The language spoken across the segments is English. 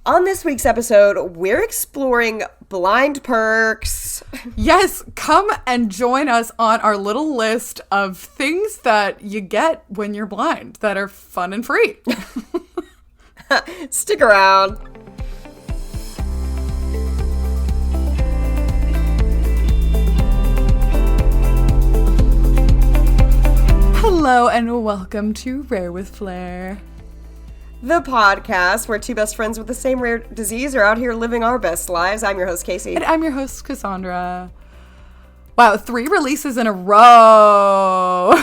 On this week's episode, we're exploring blind perks. Yes, come and join us on our little list of things that you get when you're blind that are fun and free. Stick around. Hello and welcome to Rare with Flair, the podcast where two best friends with the same rare disease are out here living our best lives. I'm your host, Casey. And I'm your host, Cassandra. Wow, 3 releases in a row.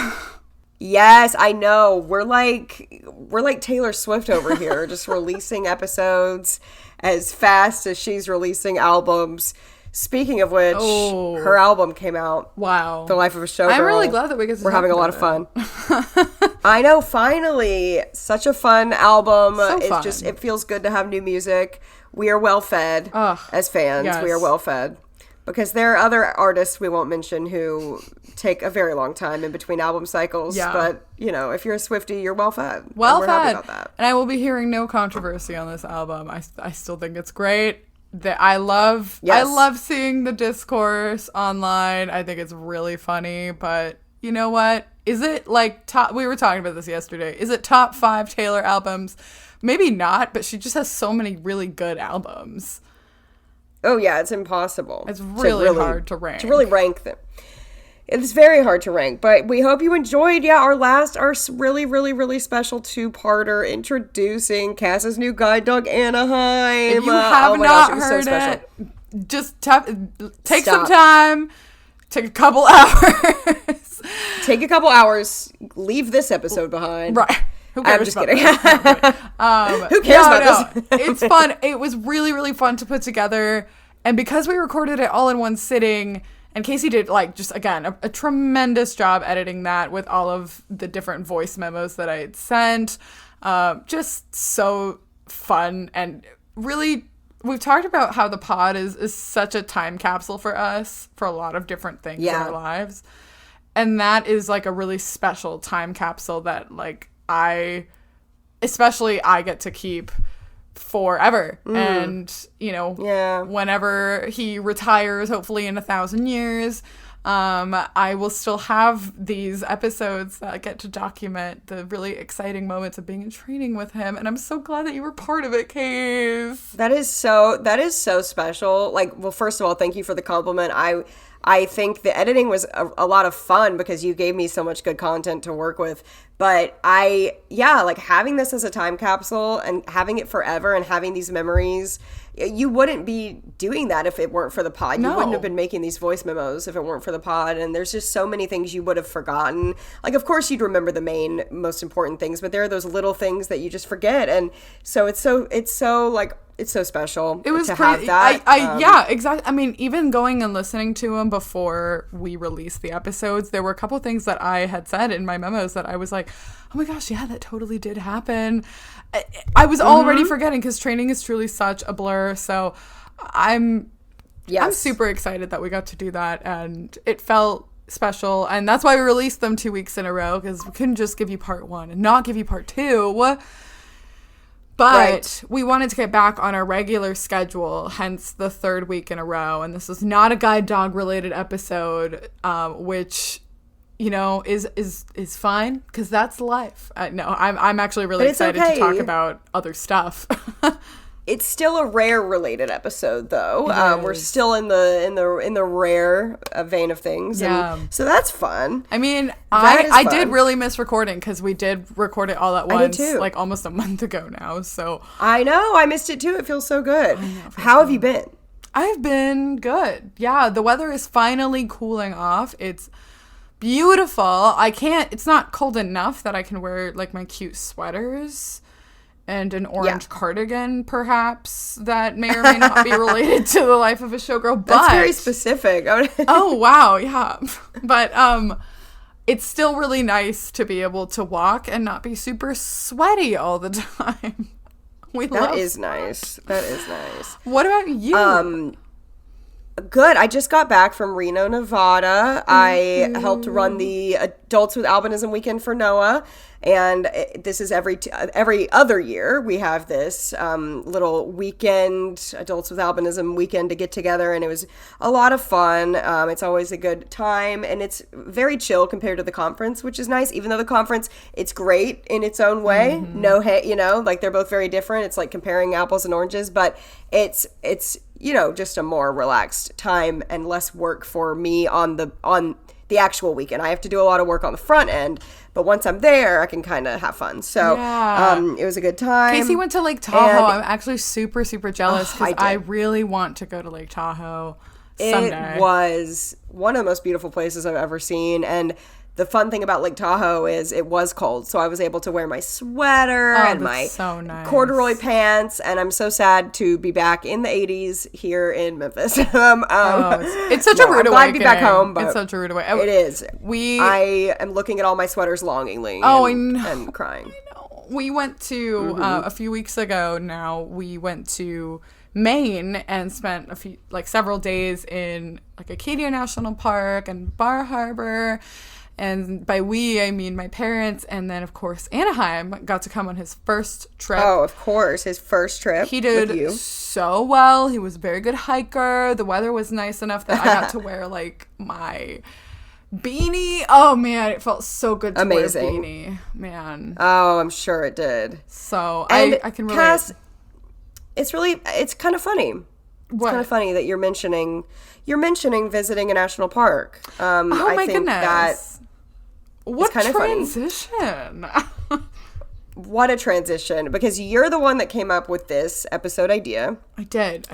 Yes, I know. We're like Taylor Swift over here, just releasing episodes as fast as she's releasing albums. Speaking of which, her album came out. Wow. The Life of a Showgirl. I'm really glad that we get to We're having a lot of fun. I know, finally. Such a fun album. So it's fun. Just, it feels good to have new music. We are well fed as fans. Yes. We are well fed. Because there are other artists we won't mention who take a very long time in between album cycles. Yeah. But, you know, if you're a Swiftie, you're well fed. Well we're fed. Happy about that. And I will be hearing no controversy on this album. I still think it's great. I love seeing the discourse online. I think it's really funny, but you know what? Is it like we were talking about this yesterday. Is it top 5 Taylor albums? Maybe not, but she just has so many really good albums. Oh yeah, it's impossible. It's really hard to rank. To really rank them. It's very hard to rank, but we hope you enjoyed, our really, really, really special 2-parter introducing Cass's new guide dog, Anaheim. If you have not heard it, just take some time, take a couple hours. Take a couple hours, leave this episode behind. Right. Who cares? I'm just kidding. Who cares about this? It's fun. It was really, really fun to put together, and because we recorded it all in one sitting, and Casey did, a tremendous job editing that with all of the different voice memos that I had sent. Just so fun. And really, we've talked about how the pod is such a time capsule for us for a lot of different things in our lives. And that is, like, a really special time capsule that, like, I get to keep forever. And whenever he retires, hopefully in 1,000 years, I will still have these episodes that get to document the really exciting moments of being in training with him, and I'm so glad that you were part of it, Case. That is so special. Like, well, first of all, thank you for the compliment. I think the editing was a lot of fun because you gave me so much good content to work with. But having this as a time capsule and having it forever and having these memories, you wouldn't be doing that if it weren't for the pod. No. You wouldn't have been making these voice memos if it weren't for the pod. And there's just so many things you would have forgotten. Like, of course, you'd remember the main, most important things, but there are those little things that you just forget. And so it's so special. It was to crazy. have that. Yeah, exactly. I mean, even going and listening to them before we released the episodes, there were a couple things that I had said in my memos that I was like, oh my gosh, yeah, that totally did happen. I was already forgetting because training is truly such a blur. So I'm super excited that we got to do that, and it felt special. And that's why we released them 2 weeks in a row, because we couldn't just give you part 1 and not give you part 2. But we wanted to get back on our regular schedule, hence the 3rd week in a row. And this is not a guide dog related episode, which, you know, is fine because that's life. No, I'm actually really excited to talk about other stuff. It's still a rare related episode, though. We're still in the rare vein of things. Yeah. And so that's fun. I mean, I did really miss recording because we did record it all at once, like almost a month ago now. So I know, I missed it too. It feels so good. How have you been? I've been good. Yeah, the weather is finally cooling off. It's beautiful. It's not cold enough that I can wear like my cute sweaters and an orange cardigan, perhaps, that may or may not be related to the Life of a Showgirl. But that's very specific. Oh, wow, yeah. But it's still really nice to be able to walk and not be super sweaty all the time. That is nice. What about you? Good. I just got back from Reno, Nevada. I helped run the Adults with Albinism weekend for NOAA, and this is every other year we have this little weekend, Adults with Albinism weekend, to get together, and it was a lot of fun. It's always a good time, and it's very chill compared to the conference, which is nice. Even though the conference, it's great in its own way. No hate, like they're both very different. It's like comparing apples and oranges, but it's just a more relaxed time and less work for me on the actual weekend. I have to do a lot of work on the front end, but once I'm there, I can kind of have fun. So it was a good time. Casey went to Lake Tahoe. I'm actually super, super jealous because I really want to go to Lake Tahoe someday. It was one of the most beautiful places I've ever seen, and the fun thing about Lake Tahoe is it was cold, so I was able to wear my sweater and my corduroy pants, and I'm so sad to be back in the 80s here in Memphis. It's such a rude awakening. I'm glad to be back home, but it's such a rude awakening. It is. I am looking at all my sweaters longingly and crying. I know. We went to, a few weeks ago now, we went to Maine and spent several days in Acadia National Park and Bar Harbor. And by we, I mean my parents, and then, of course, Anaheim got to come on his first trip. Oh, of course, his first trip. He did so well. He was a very good hiker. The weather was nice enough that I got to wear, my beanie. Oh, man, it felt so good to wear a beanie. Man. Oh, I'm sure it did. So, I can relate. Cass, it's kind of funny. It's kind of funny that you're mentioning visiting a national park. My goodness. What kind of transition. What a transition, because you're the one that came up with this episode idea. I did.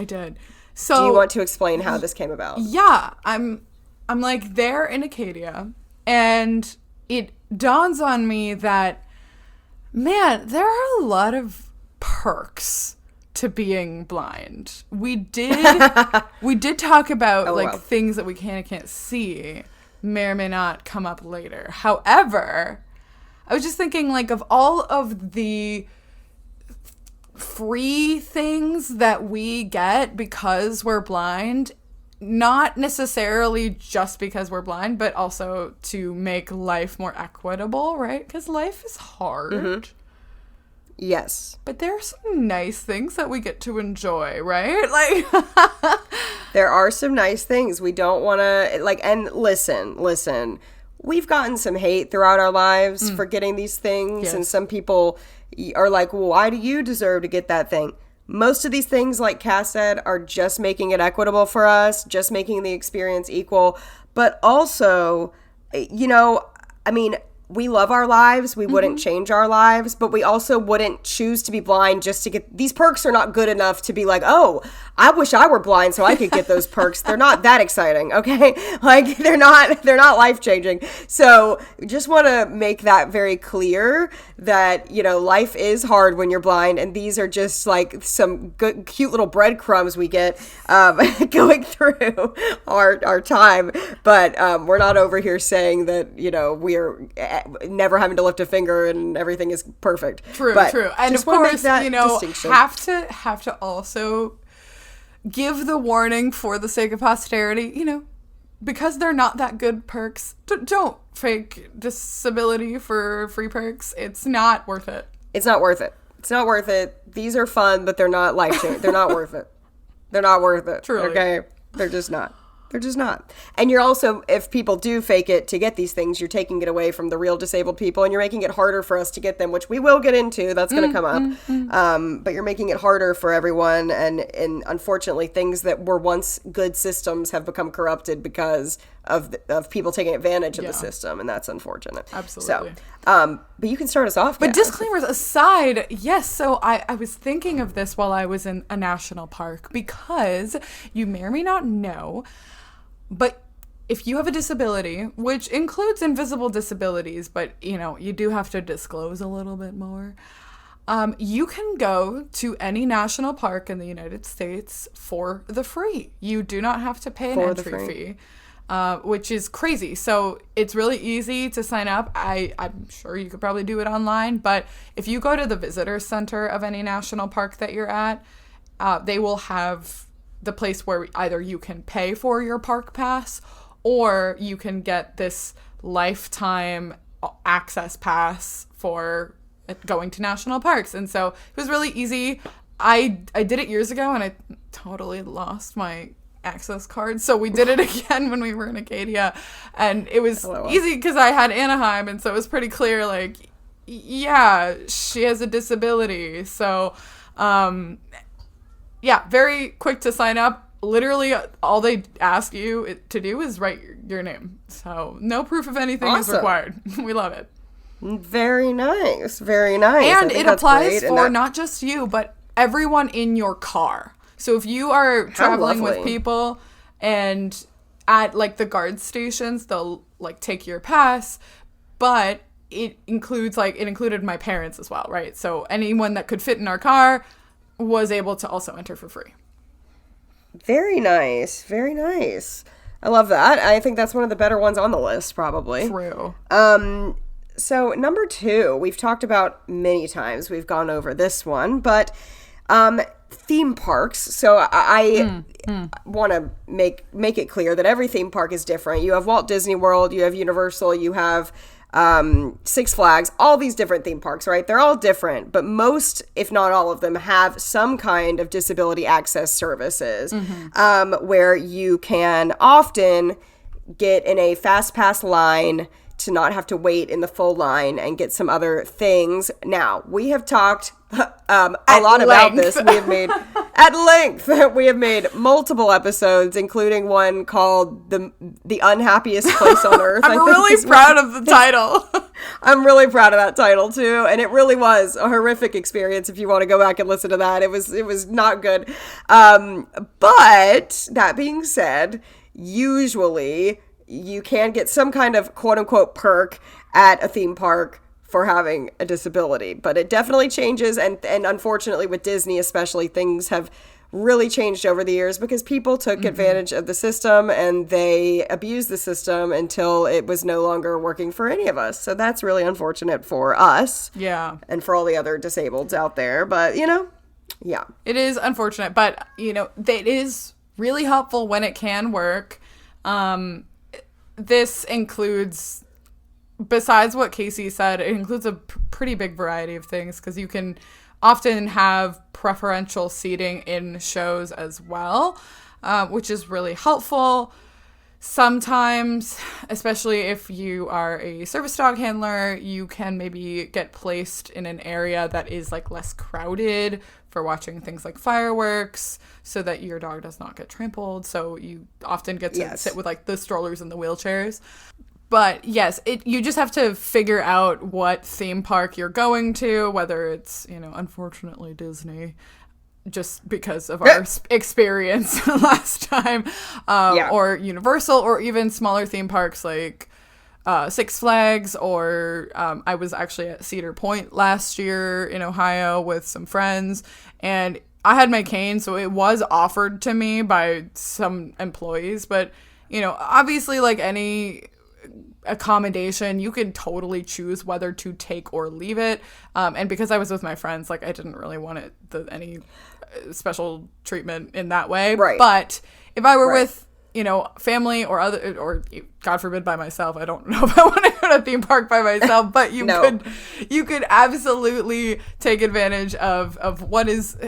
So do you want to explain how this came about? Yeah, I'm there in Acadia, and it dawns on me that, man, there are a lot of perks to being blind. We did talk about things that we can't see may or may not come up later. However, I was just thinking of all of the free things that we get because we're blind, not necessarily just because we're blind, but also to make life more equitable, right? Because life is hard. Mm-hmm. Yes. But there are some nice things that we get to enjoy, right? There are some nice things. We don't want to, and listen, we've gotten some hate throughout our lives for getting these things. Yes. And some people are like, well, why do you deserve to get that thing? Most of these things, like Cass said, are just making it equitable for us, just making the experience equal. But also, we love our lives. We wouldn't change our lives, but we also wouldn't choose to be blind just to get these perks. Are not good enough to be like, oh, I wish I were blind so I could get those perks. They're not that exciting. Okay. They're not life changing. So just want to make that very clear that, life is hard when you're blind. And these are just some good, cute little breadcrumbs we get, going through our time. But, we're not over here saying that, we're never having to lift a finger and everything is perfect. True. And of course, have to also give the warning for the sake of posterity, because they're not that good perks. Don't fake disability for free perks. It's not worth it. It's not worth it. These are fun, but they're not life-changing. They're not worth it. They're not worth it. Truly. Okay? They're just not. And you're also, if people do fake it to get these things, you're taking it away from the real disabled people, and you're making it harder for us to get them, which we will get into. That's going to come up. But you're making it harder for everyone. And unfortunately, things that were once good systems have become corrupted because of people taking advantage of the system. And that's unfortunate. Absolutely. So, but you can start us off. But disclaimers aside, yes. So I was thinking of this while I was in a national park, because you may or may not know, but if you have a disability, which includes invisible disabilities, but, you do have to disclose a little bit more, you can go to any national park in the United States for the free. You do not have to pay an entry fee, which is crazy. So it's really easy to sign up. I'm sure you could probably do it online, but if you go to the visitor center of any national park that you're at, they will have the place where either you can pay for your park pass or you can get this lifetime access pass for going to national parks. And so it was really easy. I did it years ago and I totally lost my access card, so we did it again when we were in Acadia, and it was easy because I had Anaheim, and so it was pretty clear, like, yeah, she has a disability. So very quick to sign up. Literally all they ask you to do is write your name, so no proof of anything is required. We love it. Very nice, very nice. And it applies for not just you, but everyone in your car. So if you are traveling with people and at like the guard stations, they'll like take your pass, but it included my parents as well, right? So anyone that could fit in our car was able to also enter for free. Very nice. Very nice. I love that. I think that's one of the better ones on the list, probably. True. So number 2, we've talked about many times. We've gone over this one, but theme parks. So I want to make it clear that every theme park is different. You have Walt Disney World, you have Universal, you have Six Flags, all these different theme parks, right? They're all different, but most, if not all of them, have some kind of disability access services, where you can often get in a fast pass line to not have to wait in the full line and get some other things. Now, we have talked a lot about this. We have made at length. We have made multiple episodes, including one called the unhappiest place on earth. I'm really proud of the title. I'm really proud of that title too, and it really was a horrific experience. If you want to go back and listen to that, it was not good. But that being said, usually you can get some kind of quote-unquote perk at a theme park for having a disability. But it definitely changes, and unfortunately with Disney especially, things have really changed over the years because people took advantage of the system and they abused the system until it was no longer working for any of us. So that's really unfortunate for us. Yeah. And for all the other disableds out there. But, yeah. It is unfortunate, but, it is really helpful when it can work. This includes, besides what Casey said, it includes a pretty big variety of things because you can often have preferential seating in shows as well, which is really helpful. Sometimes, especially if you are a service dog handler, you can maybe get placed in an area that is like less crowded for watching things like fireworks so that your dog does not get trampled. So you often get to sit with like the strollers and the wheelchairs. But yes, you just have to figure out what theme park you're going to, whether it's, unfortunately Disney, just because of our experience last time, or Universal, or even smaller theme parks like Six Flags, or I was actually at Cedar Point last year in Ohio with some friends, and I had my cane, so it was offered to me by some employees, but, obviously like any accommodation, you can totally choose whether to take or leave it, and because I was with my friends, like I didn't really want any special treatment in that way, right? But if I were with family or God forbid by myself, I don't know if I want to go to a theme park by myself, but you could absolutely take advantage of what is,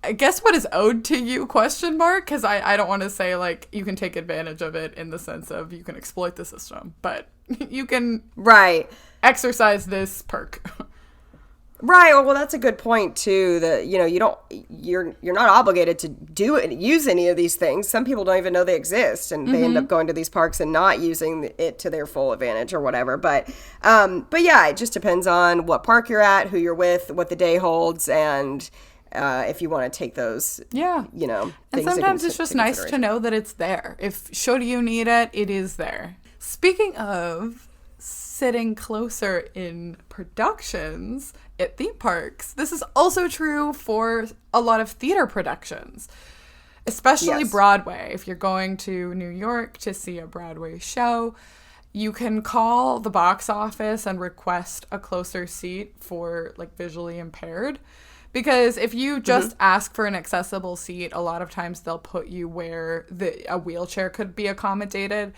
I guess, what is owed to you, because I don't want to say like you can take advantage of it in the sense of you can exploit the system, but you can exercise this perk. Right. Well, that's a good point too. That you're not obligated to use any of these things. Some people don't even know they exist, and they end up going to these parks and not using it to their full advantage or whatever. But yeah, it just depends on what park you're at, who you're with, what the day holds, and if you want to take those. Yeah. And sometimes it's just nice to know that it's there. If should you need it, it is there. Speaking of sitting closer in productions at theme parks, this is also true for a lot of theater productions, especially Broadway. If you're going to New York to see a Broadway show, you can call the box office and request a closer seat for like visually impaired Because if you just ask for an accessible seat, a lot of times they'll put you where a wheelchair could be accommodated.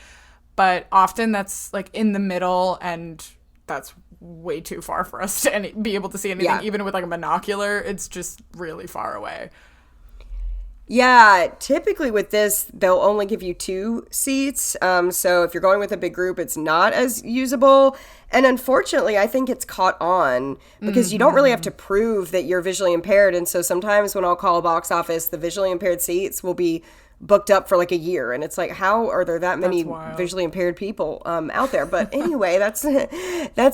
But often that's like in the middle, and that's way too far for us to be able to see anything. Even with like a binocular, it's just really far away. Yeah, typically with this, they'll only give you 2 seats. So if you're going with a big group, it's not as usable. And unfortunately, I think it's caught on because you don't really have to prove that you're visually impaired. And so sometimes when I'll call a box office, the visually impaired seats will be booked up for like a year. And it's like, how are there that many visually impaired people out there? But anyway, that's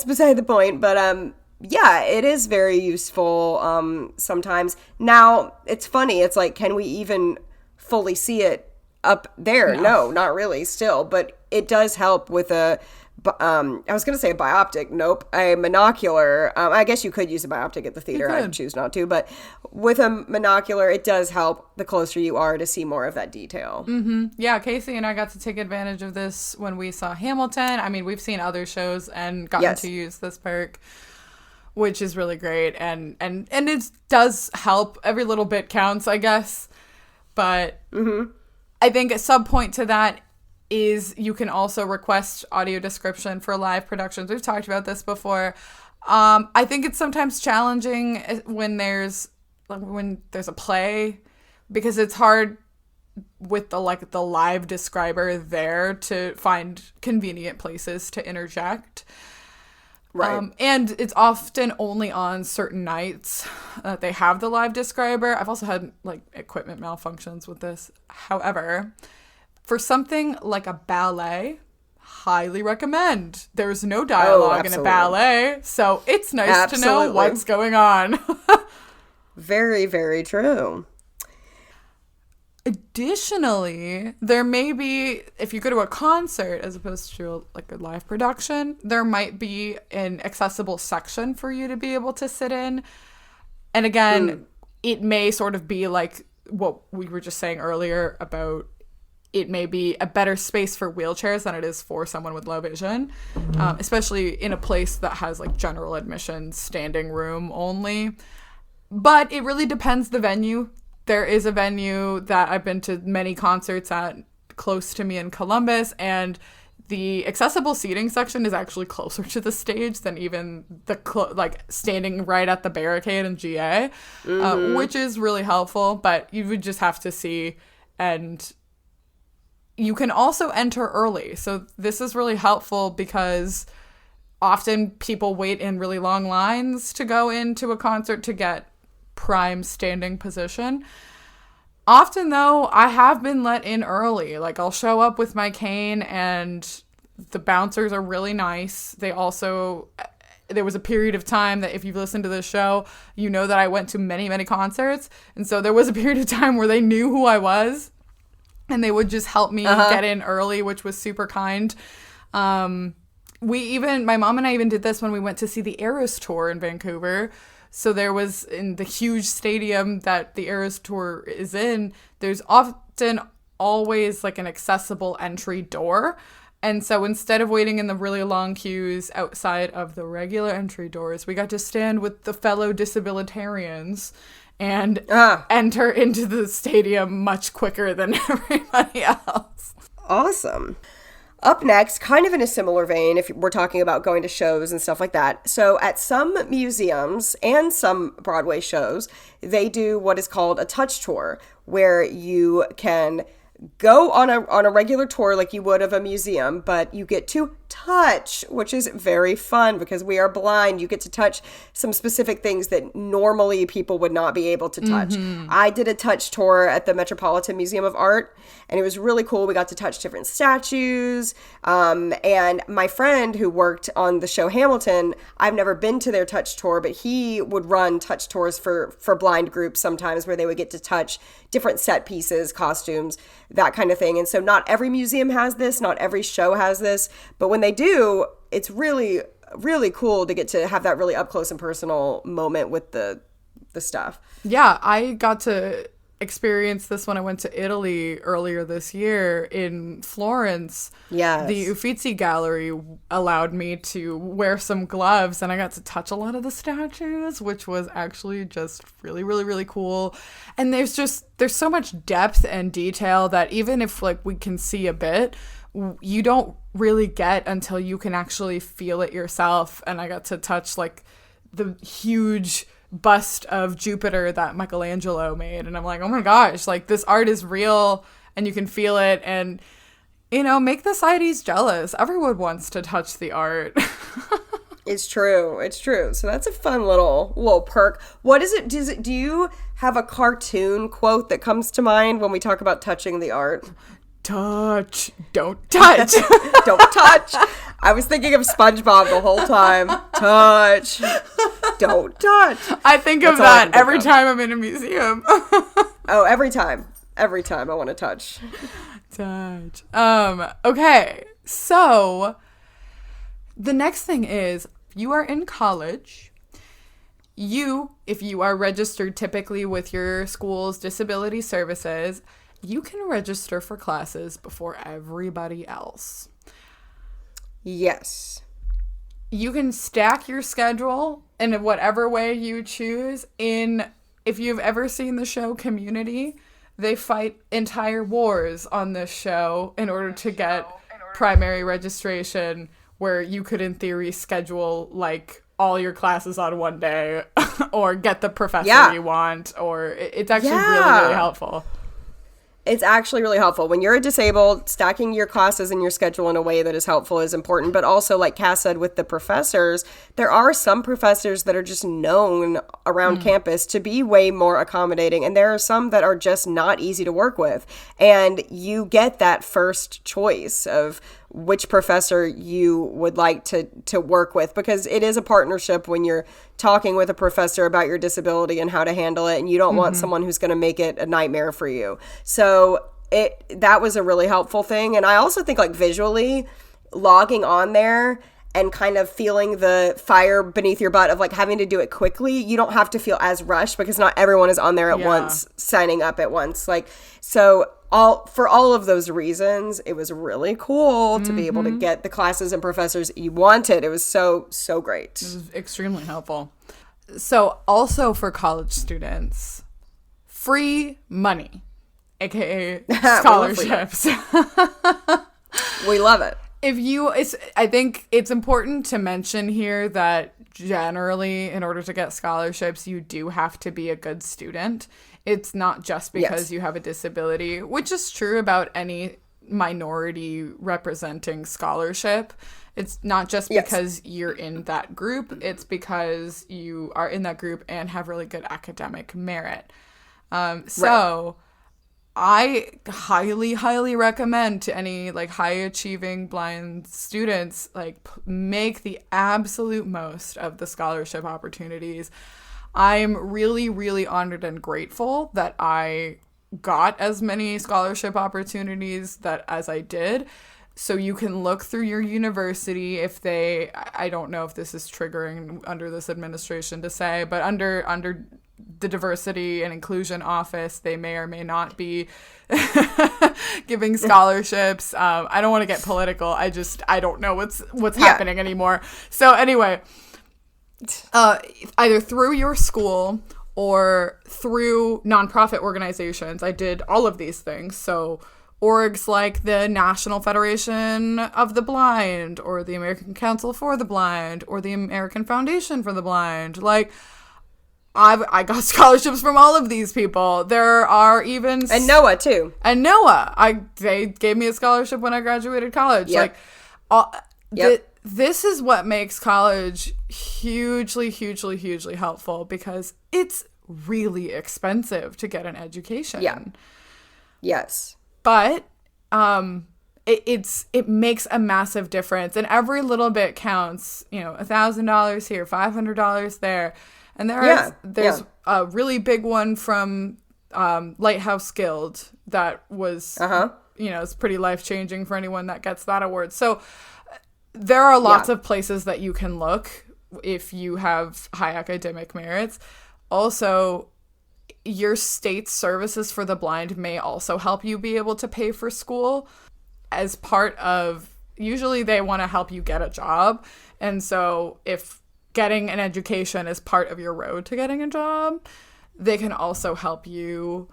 beside the point. But yeah, it is very useful sometimes. Now, it's funny. It's like, can we even fully see it up there? No, not really still. But it does help with I was going to say a bioptic. Nope. A monocular. I guess you could use a bioptic at the theater. I choose not to. But with a monocular, it does help the closer you are to see more of that detail. Mm-hmm. Yeah, Casey and I got to take advantage of this when we saw Hamilton. I mean, we've seen other shows and gotten to use this perk, which is really great, and it does help. Every little bit counts, I guess. But I think a sub point to that is you can also request audio description for live productions. We've talked about this before. I think it's sometimes challenging when there's a play, because it's hard with the live describer there to find convenient places to interject. Right. And it's often only on certain nights that they have the live describer. I've also had like equipment malfunctions with this. However, for something like a ballet, highly recommend. There's no dialogue in a ballet, so it's nice to know what's going on. Very, very true. Additionally, there may be, if you go to a concert as opposed to like a live production, there might be an accessible section for you to be able to sit in. And again, it may sort of be like what we were just saying earlier about it may be a better space for wheelchairs than it is for someone with low vision, especially in a place that has like general admission standing room only. But it really depends the venue. There is a venue that I've been to many concerts at close to me in Columbus, and the accessible seating section is actually closer to the stage than even the standing right at the barricade in GA, which is really helpful. But you would just have to see, and you can also enter early. So this is really helpful because often people wait in really long lines to go into a concert to get prime standing position. Often though, I have been let in early. Like I'll show up with my cane and the bouncers are really nice. There was a period of time that if you've listened to this show, you know that I went to many, many concerts. And so there was a period of time where they knew who I was and they would just help me get in early, which was super kind. My mom and I even did this when we went to see the Eras tour in Vancouver. So there was, in the huge stadium that the Eras tour is in, there's often always like an accessible entry door. And so instead of waiting in the really long queues outside of the regular entry doors, we got to stand with the fellow disabilitarians and enter into the stadium much quicker than everybody else. Awesome. Up next, kind of in a similar vein, if we're talking about going to shows and stuff like that. So at some museums and some Broadway shows, they do what is called a touch tour, where you can go on a regular tour like you would of a museum, but you get to touch, which is very fun because we are blind. You get to touch some specific things that normally people would not be able to touch. I did a touch tour at the Metropolitan Museum of Art, and it was really cool. We got to touch different statues. And my friend who worked on the show Hamilton, I've never been to their touch tour, but he would run touch tours for blind groups sometimes where they would get to touch different set pieces, costumes, that kind of thing. And so not every museum has this, not every show has this, but when they do, it's really, really cool to get to have that really up close and personal moment with the stuff. Yeah, I got to experienced this when I went to Italy earlier this year in Florence. Yes. The Uffizi Gallery allowed me to wear some gloves, and I got to touch a lot of the statues, which was actually just really, really, really cool. And there's so much depth and detail that even if like we can see a bit, you don't really get until you can actually feel it yourself. And I got to touch like the huge bust of Jupiter that Michelangelo made, and I'm like, oh my gosh, like this art is real and you can feel it, and make the Scites jealous. Everyone wants to touch the art. It's true. So that's a fun little perk. What is it? Do you have a cartoon quote that comes to mind when we talk about touching the art? Touch, don't touch. Don't touch. I was thinking of SpongeBob the whole time. Touch, don't touch. I think of that every time I'm in a museum. Oh, every time I want to touch. Touch. Okay, so the next thing is, you are in college. If you are registered typically with your school's disability services, you can register for classes before everybody else. Yes. You can stack your schedule in whatever way you choose. If you've ever seen the show Community, they fight entire wars on this show in order to get primary registration, where you could in theory schedule like all your classes on one day or get the professor you want, or it's actually really, really helpful. It's actually really helpful. When you're disabled, stacking your classes and your schedule in a way that is helpful is important. But also, like Cass said, with the professors, there are some professors that are just known around campus to be way more accommodating. And there are some that are just not easy to work with. And you get that first choice of which professor you would like to work with, because it is a partnership when you're talking with a professor about your disability and how to handle it, and you don't want someone who's going to make it a nightmare for you. So that was a really helpful thing. And I also think like visually logging on there and kind of feeling the fire beneath your butt of like having to do it quickly, you don't have to feel as rushed because not everyone is on there at once, signing up at once. Like, so for all of those reasons, it was really cool to be able to get the classes and professors you wanted. It was so great. It was extremely helpful. So also for college students, free money, aka scholarships. We love it. I think it's important to mention here that generally, in order to get scholarships, you do have to be a good student. It's not just because you have a disability, which is true about any minority representing scholarship. It's not just because you're in that group. It's because you are in that group and have really good academic merit. So I highly, highly recommend to any like high achieving blind students, like make the absolute most of the scholarship opportunities. I'm really, really honored and grateful that I got as many scholarship opportunities as I did. So you can look through your university I don't know if this is triggering under this administration to say, but under the diversity and inclusion office, they may or may not be giving scholarships. I don't want to get political. I don't know what's happening anymore. So anyway, either through your school or through nonprofit organizations, I did all of these things. So orgs like the National Federation of the Blind, or the American Council for the Blind, or the American Foundation for the Blind. Like, I got scholarships from all of these people. There are even... And NOAA, too. And NOAA. They gave me a scholarship when I graduated college. Yep. This is what makes college hugely, hugely, hugely helpful, because it's really expensive to get an education. Yeah. Yes. But it makes a massive difference, and every little bit counts. $1,000 here, $500 there, and there's a really big one from Lighthouse Guild that was it's pretty life changing for anyone that gets that award. So there are lots of places that you can look if you have high academic merits. Also, your state's services for the blind may also help you be able to pay for school as part of, usually they want to help you get a job. And so if getting an education is part of your road to getting a job, they can also help you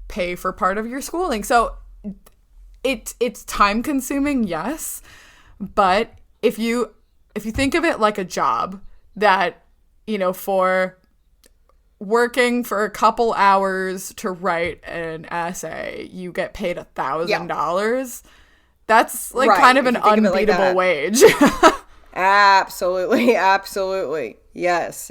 pay for part of your schooling. So it's time consuming, yes, but if you think of it like a job that, you know, for working for a couple hours to write an essay, you get paid $1,000. That's like kind of an unbeatable wage. Absolutely. Absolutely. Yes.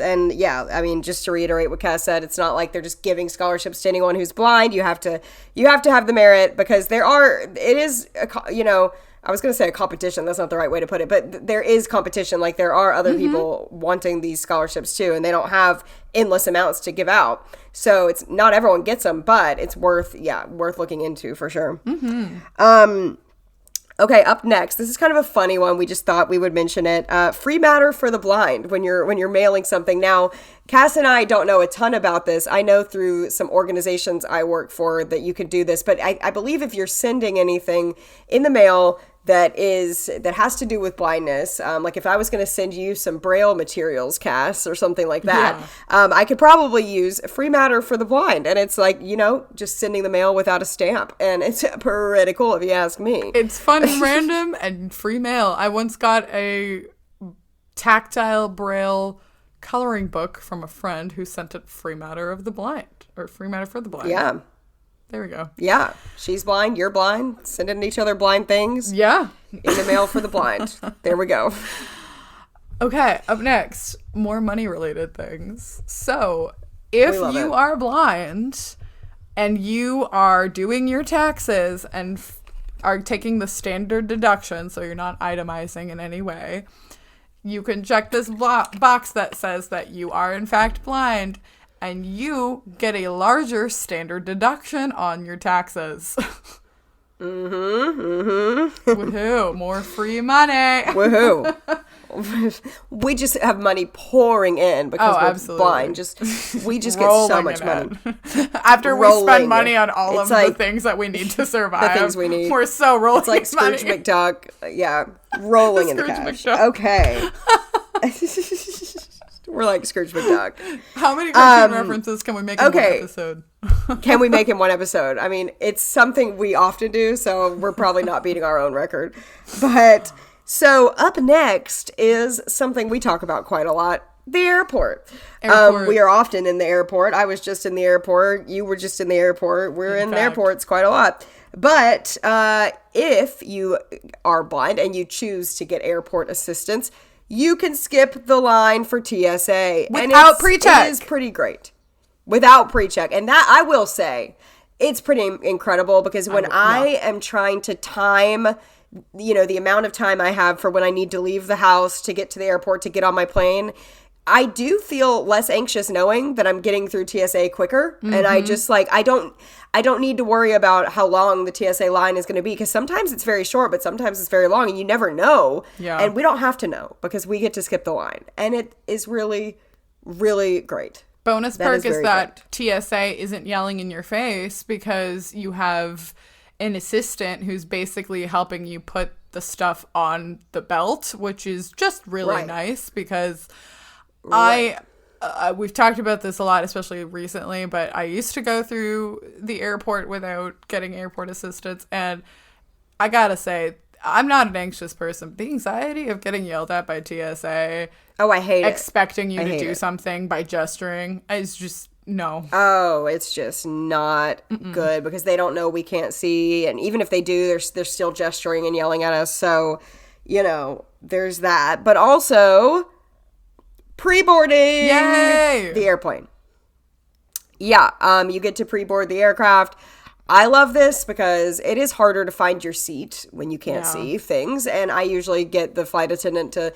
And yeah, I mean, just to reiterate what Cass said, it's not like they're just giving scholarships to anyone who's blind. You have to have the merit, because I was going to say a competition. That's not the right way to put it, but there is competition. Like, there are other people wanting these scholarships too, and they don't have endless amounts to give out. So it's not everyone gets them, but it's worth looking into for sure. Okay, up next, this is kind of a funny one. We just thought we would mention it. Free matter for the blind when you're mailing something. Now, Cass and I don't know a ton about this. I know through some organizations I work for that you can do this, but I believe if you're sending anything in the mail that has to do with blindness, like if I was going to send you some Braille materials, Cass, or something like that, I could probably use free matter for the blind. And it's like, you know, just sending the mail without a stamp. And it's pretty cool if you ask me. It's fun and random and free mail. I once got a tactile Braille coloring book from a friend who sent it free matter of the blind, or free matter for the blind. Yeah. There we go. Yeah. She's blind. You're blind. Sending each other blind things. Yeah. In the mail for the blind. There we go. Okay. Up next, more money related things. So if you are blind and you are doing your taxes and are taking the standard deduction, so you're not itemizing in any way, you can check this box that says that you are in fact blind, and you get a larger standard deduction on your taxes. Woohoo. More free money. Woohoo. We just have money pouring in because we're blind. We just get so much money. After we spend money on all of the things that we need to survive. The things we need. We're so rolling. It's like Scrooge McDuck. Yeah. Rolling in the cash. McDuck. Okay. We're like Scrooge McDuck. How many cartoon references can we make in one episode? Can we make in one episode? I mean, it's something we often do, so we're probably not beating our own record. But so up next is something we talk about quite a lot. The airport. We are often in the airport. I was just in the airport. You were just in the airport. We're in airports quite a lot. But if you are blind and you choose to get airport assistance, you can skip the line for TSA. Without pre-check. It is pretty great. Without pre-check. And that, I will say, it's pretty incredible, because when I am trying to time, you know, the amount of time I have for when I need to leave the house to get to the airport to get on my plane, I do feel less anxious knowing that I'm getting through TSA quicker. And I just I don't need to worry about how long the TSA line is going to be, because sometimes it's very short, but sometimes it's very long, and you never know. Yeah. And we don't have to know, because we get to skip the line. And it is really, really great. Bonus perk is that TSA isn't yelling in your face, because you have an assistant who's basically helping you put the stuff on the belt, which is just really nice, because we've talked about this a lot, especially recently, but I used to go through the airport without getting airport assistance, and I gotta say, I'm not an anxious person. The anxiety of getting yelled at by TSA, I hate it. Expecting you to do something by gesturing is just no. Oh, it's just not good, because they don't know we can't see, and even if they do, they're still gesturing and yelling at us. So, you know, there's that. But also, pre-boarding. Yay! The airplane. Yeah, you get to pre-board the aircraft. I love this because it is harder to find your seat when you can't see things, and I usually get the flight attendant to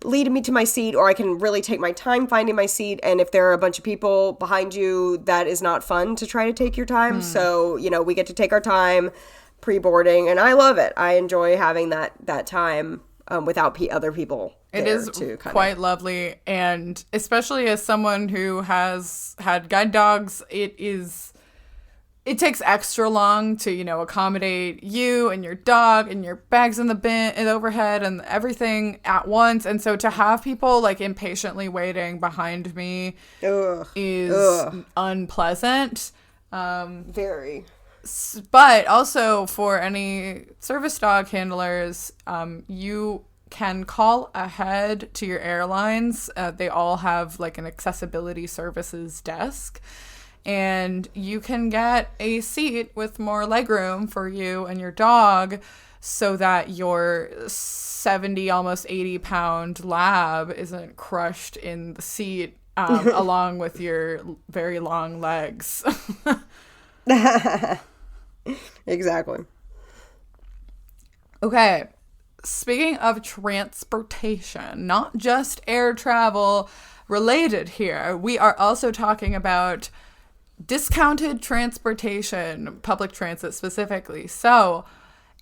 lead me to my seat, or I can really take my time finding my seat. And if there are a bunch of people behind you, that is not fun to try to take your time. So, you know, we get to take our time pre-boarding, and I love it. I enjoy having that time without other people It is quite lovely, and especially as someone who has had guide dogs, it takes extra long to, you know, accommodate you and your dog and your bags in the bin and overhead and everything at once. And so to have people like impatiently waiting behind me is unpleasant. Very. But also for any service dog handlers, you can call ahead to your airlines. They all have like an accessibility services desk, and you can get a seat with more legroom for you and your dog so that your 70, almost 80-pound lab isn't crushed in the seat along with your very long legs. Exactly. Okay. Speaking of transportation, not just air travel related here, we are also talking about discounted transportation, public transit specifically. So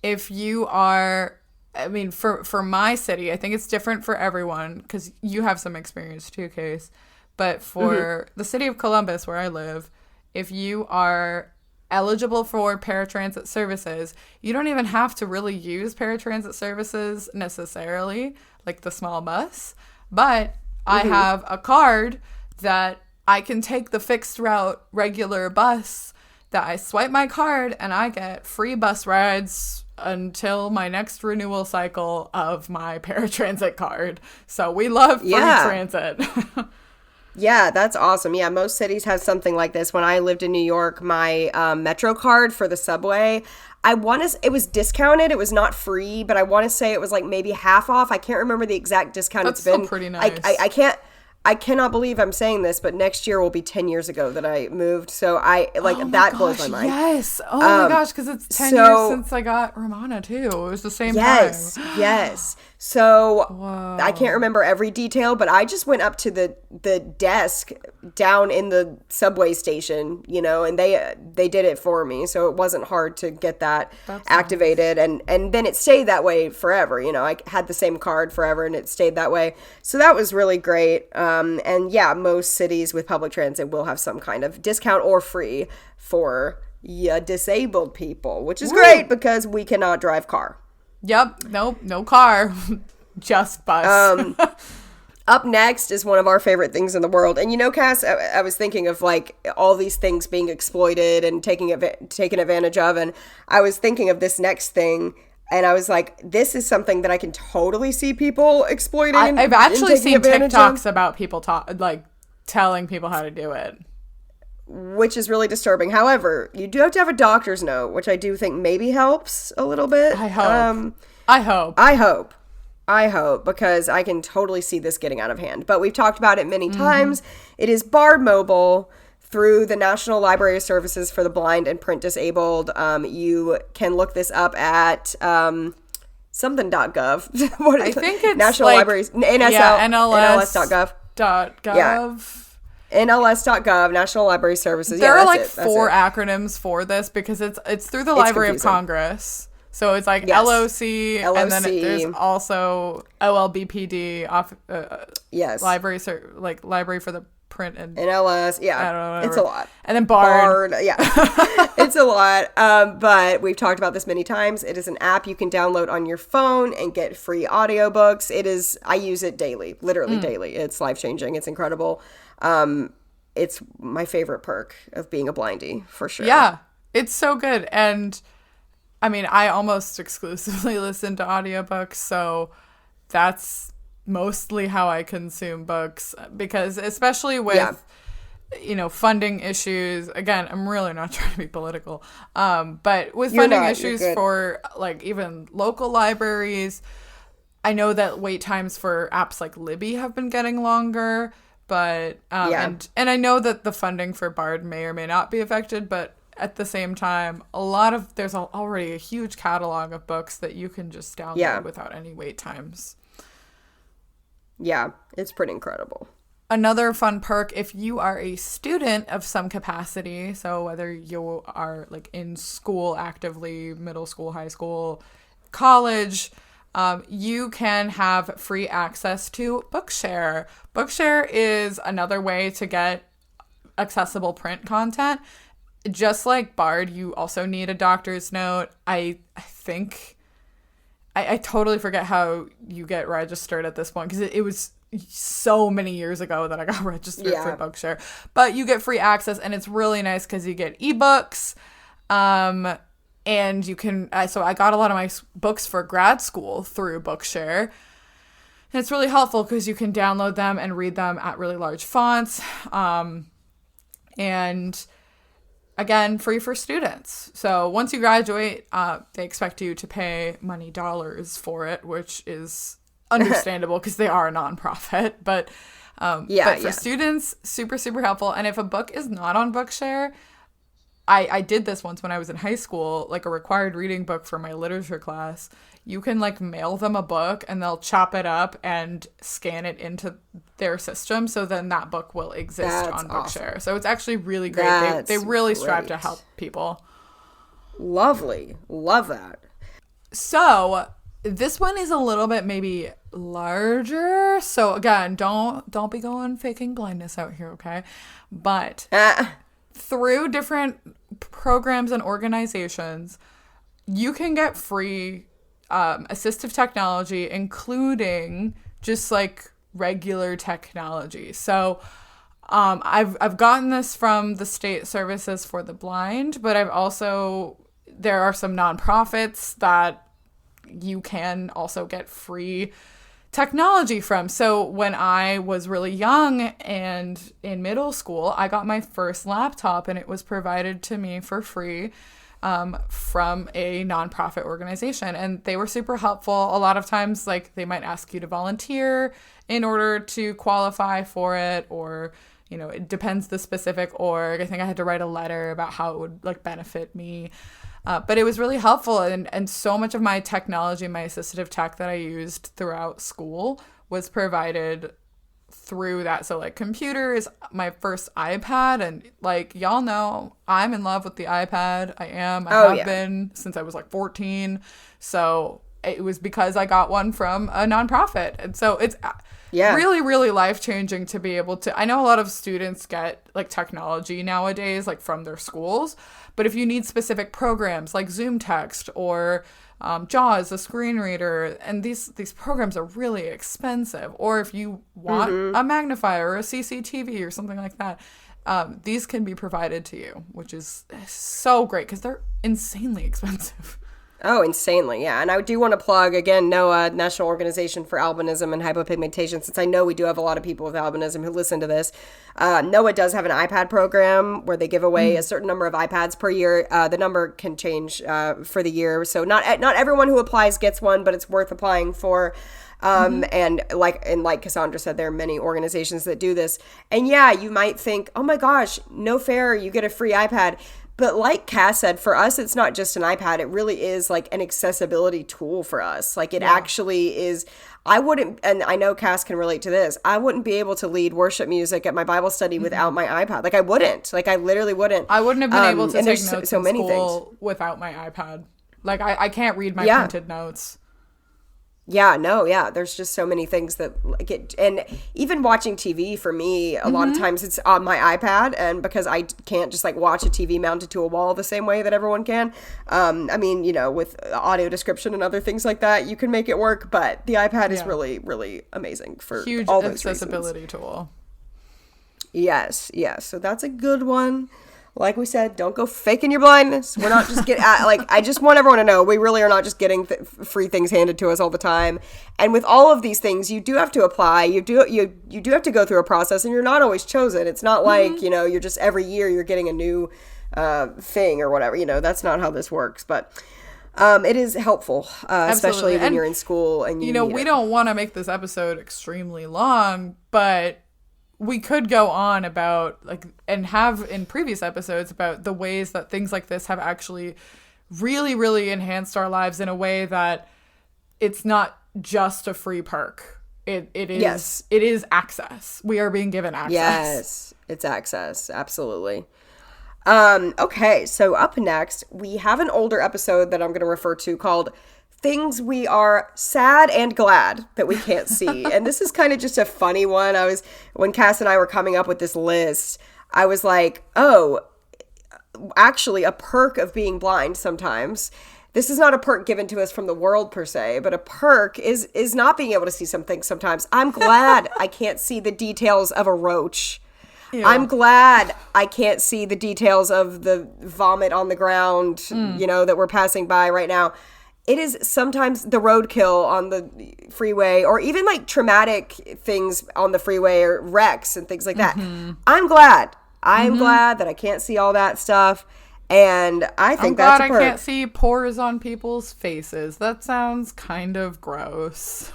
if you are, I mean, for my city, I think it's different for everyone because you have some experience too, Case. But for the city of Columbus, where I live, if you are eligible for paratransit services, you don't even have to really use paratransit services necessarily, like the small bus. But I have a card that I can take the fixed route regular bus, that I swipe my card and I get free bus rides until my next renewal cycle of my paratransit card. So we love free transit. Yeah, that's awesome. Yeah, most cities have something like this. When I lived in New York, my Metro card for the subway, it was discounted. It was not free, but I want to say it was like maybe half off. I can't remember the exact discount. That's it's been still pretty nice. I cannot believe I'm saying this, but next year will be 10 years ago that I moved. So that blows my mind. Yes. Oh my gosh, because it's 10 years since I got Romana too. It was the same time. Yes. So I can't remember every detail, but I just went up to the desk down in the subway station, you know, and they did it for me. So it wasn't hard to get that activated. Nice. And then it stayed that way forever. You know, I had the same card forever and it stayed that way. So that was really great. And yeah, most cities with public transit will have some kind of discount or free for disabled people, which is great because we cannot drive car. Yep. Nope. No car. Just bus. Up next is one of our favorite things in the world. And you know, Cass, I was thinking of like all these things being exploited and taken advantage of. And I was thinking of this next thing. And I was like, this is something that I can totally see people exploiting. I've actually seen TikToks about people telling people how to do it, which is really disturbing. However, you do have to have a doctor's note, which I do think maybe helps a little bit. I hope. I hope, because I can totally see this getting out of hand. But we've talked about it many times. It is Bard Mobile through the National Library of Services for the Blind and Print Disabled. You can look this up at something.gov. What is I think it's National Libraries, NLS.gov. NLS.gov. NLS.gov, National Library Services. There are like 4 acronyms for this because it's through the Library of Congress. So it's like LOC, and then there's also OLBPD, library for the print and NLS. Yeah, I don't know, it's a lot. And then Bard. Yeah, it's a lot. But we've talked about this many times. It is an app you can download on your phone and get free audiobooks. I use it daily, literally daily. It's life-changing. It's incredible. It's my favorite perk of being a blindie, for sure. Yeah, it's so good. And I mean, I almost exclusively listen to audiobooks, so that's mostly how I consume books, because especially with, funding issues, again, I'm really not trying to be political, but with funding issues for like even local libraries, I know that wait times for apps like Libby have been getting longer, but, and I know that the funding for Bard may or may not be affected, but at the same time, there's already a huge catalog of books that you can just download without any wait times. Yeah, it's pretty incredible. Another fun perk, if you are a student of some capacity, so whether you are like in school actively, middle school, high school, college, you can have free access to Bookshare. Bookshare is another way to get accessible print content. Just like Bard, you also need a doctor's note. I think I totally forget how you get registered at this point, because it was so many years ago that I got registered for Bookshare. But you get free access, and it's really nice because you get ebooks. And you can, so I got a lot of my books for grad school through Bookshare. And it's really helpful because you can download them and read them at really large fonts. And again, free for students. So once you graduate, they expect you to pay money dollars for it, which is understandable because they are a nonprofit. But for students, super, super helpful. And if a book is not on Bookshare, I did this once when I was in high school, like a required reading book for my literature class. You can like mail them a book and they'll chop it up and scan it into their system. So then that book will exist on Bookshare. Awesome. So it's actually really great. They really strive to help people. Lovely. Love that. So this one is a little bit maybe larger. So again, don't be going faking blindness out here, okay? But through different programs and organizations, you can get free assistive technology, including just like regular technology. So I've gotten this from the State Services for the Blind, but there are some nonprofits that you can also get free technology from. So when I was really young and in middle school, I got my first laptop, and it was provided to me for free from a nonprofit organization, and they were super helpful. A lot of times, like, they might ask you to volunteer in order to qualify for it, or it depends the specific org. I think I had to write a letter about how it would like benefit me. But it was really helpful, and so much of my technology, my assistive tech that I used throughout school was provided through that. So like computer is my first iPad, and like y'all know, I'm in love with the iPad. I have been since I was like 14. So it was because I got one from a nonprofit, and so it's really, really life-changing to be able to. I know a lot of students get like technology nowadays, like from their schools, but if you need specific programs like Zoom Text or JAWS, a screen reader, and these programs are really expensive, or if you want a magnifier or a CCTV or something like that, these can be provided to you, which is so great because they're insanely expensive. Oh, insanely, yeah. And I do want to plug, again, NOAA, National Organization for Albinism and Hypopigmentation, since I know we do have a lot of people with albinism who listen to this. NOAA does have an iPad program where they give away a certain number of iPads per year. The number can change for the year. So not everyone who applies gets one, but it's worth applying for. And like Cassandra said, there are many organizations that do this. And yeah, you might think, oh my gosh, no fair, you get a free iPad. But like Cass said, for us, it's not just an iPad. It really is like an accessibility tool for us. Like it actually is. I wouldn't, and I know Cass can relate to this, I wouldn't be able to lead worship music at my Bible study without my iPad. Like I wouldn't. Like I literally wouldn't. I wouldn't have been able to take notes in school without my iPad. Like I can't read my printed notes. There's just so many things that get, and even watching TV for me, a lot of times it's on my iPad, and because I can't just like watch a TV mounted to a wall the same way that everyone can. I mean, with audio description and other things like that, you can make it work, but the iPad is really, really amazing for huge all those accessibility reasons. Tool. Yes. So that's a good one. Like we said, don't go faking your blindness. We're not just I just want everyone to know we really are not just getting free things handed to us all the time. And with all of these things, you do have to apply. You do have to go through a process, and you're not always chosen. It's not like, you're just every year you're getting a new thing or whatever. That's not how this works. But it is helpful, especially when you're in school and we don't want to make this episode extremely long, but we could go on about and have in previous episodes about the ways that things like this have actually really, really enhanced our lives in a way that it's not just a free perk. It is access. We are being given access. Yes, it's access. Absolutely. Okay, so up next, we have an older episode that I'm going to refer to called things we are sad and glad that we can't see. And this is kind of just a funny one. When Cass and I were coming up with this list, I was like, oh, actually a perk of being blind sometimes. This is not a perk given to us from the world per se, but a perk is not being able to see some things sometimes. I'm glad I can't see the details of a roach. Ew. I'm glad I can't see the details of the vomit on the ground, that we're passing by right now. It is sometimes the roadkill on the freeway, or even like traumatic things on the freeway, or wrecks and things like that. I'm glad that I can't see all that stuff. And I think that's a perk. I'm glad I can't see pores on people's faces. That sounds kind of gross.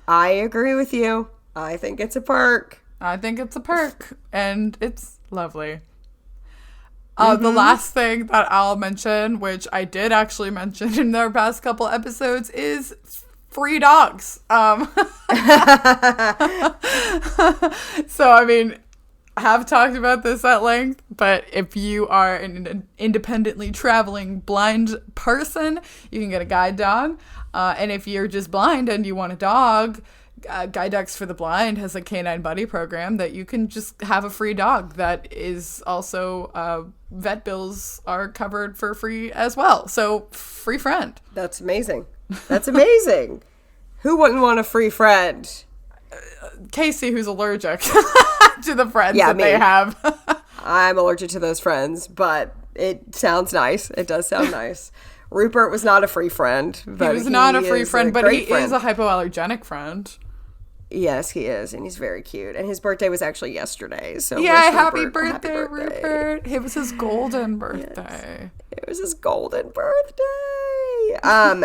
I agree with you. I think it's a perk. I think it's a perk, and it's lovely. The last thing that I'll mention, which I did actually mention in our past couple episodes, is free dogs. So, I mean, I have talked about this at length, but if you are an independently traveling blind person, you can get a guide dog. And if you're just blind and you want a dog, Guide Dogs for the Blind has a canine buddy program that you can just have a free dog that is also vet bills are covered for free as well. So free friend. That's amazing. That's amazing. Who wouldn't want a free friend? Casey, who's allergic to the friends that they have. I'm allergic to those friends, but it sounds nice. It does sound nice. Rupert was not a free friend. But he was not a free friend, but he is a hypoallergenic friend. Yes, he is, and he's very cute. And his birthday was actually yesterday. So yeah, happy birthday, Rupert. It was his golden birthday. Yes, it was his golden birthday.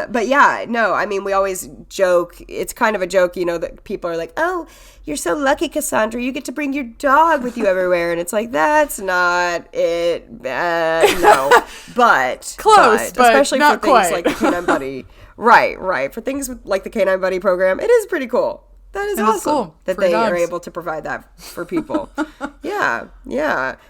But yeah, no, I mean, we always joke. It's kind of a joke, that people are like, "Oh, you're so lucky, Cassandra. You get to bring your dog with you everywhere." And it's like, that's not it. No, but close, but especially not for things quite. like the Canine Buddy. Right. For things like the Canine Buddy program, it is pretty cool. That is awesome cool. that Free they dogs. are able to provide that for people. Yeah.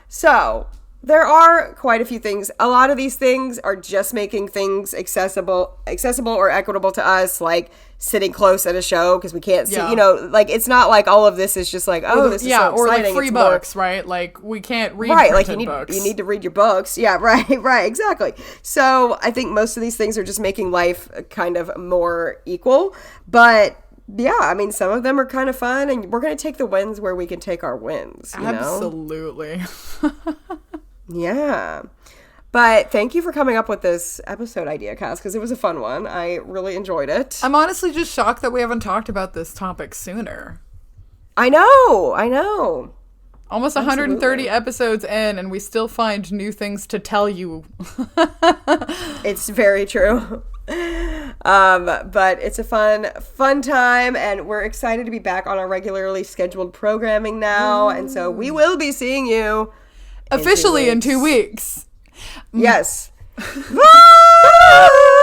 So there are quite a few things. A lot of these things are just making things accessible or equitable to us, like sitting close at a show because we can't see. Like it's not like all of this is just like, oh, this is so exciting. Or like free books, right? Like we can't read books. You need to read your books. Yeah, right, exactly. So I think most of these things are just making life kind of more equal, but. Yeah, I mean, some of them are kind of fun, and we're going to take the wins where we can take our wins, Absolutely. Yeah. But thank you for coming up with this episode idea, Cass, because it was a fun one. I really enjoyed it. I'm honestly just shocked that we haven't talked about this topic sooner. I know. Almost 130 episodes in, and we still find new things to tell you. It's very true. But it's a fun time, and we're excited to be back on our regularly scheduled programming now. And so we will be seeing you officially in 2 weeks. Yes. Bye!